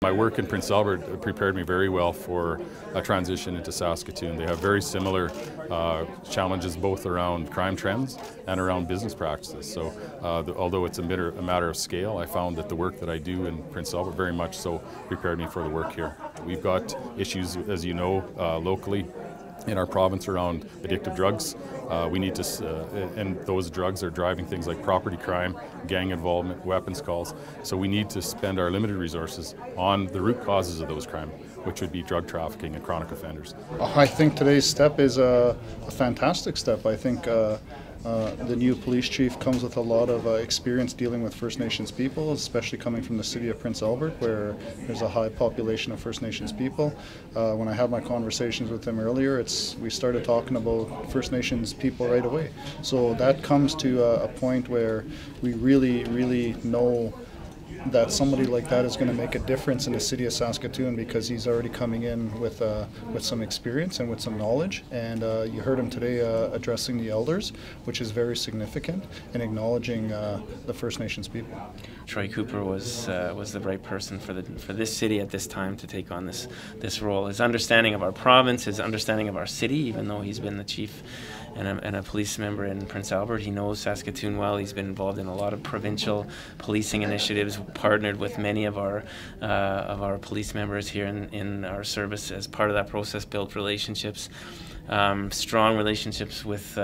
My work in Prince Albert prepared me very well for a transition into Saskatoon. They have very similar challenges both around crime trends and around business practices. So although it's a matter of scale, I found that the work that I do in Prince Albert very much so prepared me for the work here. We've got issues, as you know, locally in our province around addictive drugs. We need to, and those drugs are driving things like property crime, gang involvement, weapons calls. So we need to spend our limited resources on the root causes of those crimes, which would be drug trafficking and chronic offenders. I think today's step is a fantastic step. I think the new police chief comes with a lot of experience dealing with First Nations people, especially coming from the city of Prince Albert, where there's a high population of First Nations people. When I had my conversations with him earlier, we started talking about First Nations people right away. So that comes to a point where we really know that somebody like that is going to make a difference in the city of Saskatoon, because he's already coming in with some experience and with some knowledge. And you heard him today addressing the elders, which is very significant, and acknowledging the First Nations people. Troy Cooper was the right person for this city at this time to take on this role. His understanding of our province, his understanding of our city, even though he's been the chief and a police member in Prince Albert, he knows Saskatoon well. He's been involved in a lot of provincial policing initiatives, partnered with many of our police members here in our service as part of that process, built relationships, strong relationships with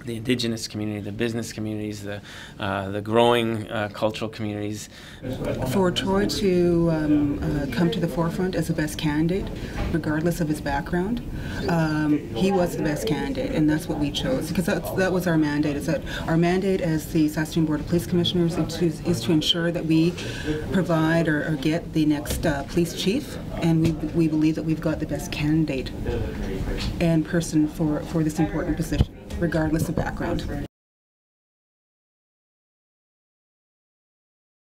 the Indigenous community, the business communities, the growing cultural communities. For Troy to come to the forefront as the best candidate, regardless of his background, he was the best candidate, and that's what we chose, because that was our mandate. Is that our mandate as the Saskatoon Board of Police Commissioners is to ensure that we provide or get the next police chief, and we believe that we've got the best candidate and person for this important position, regardless of background.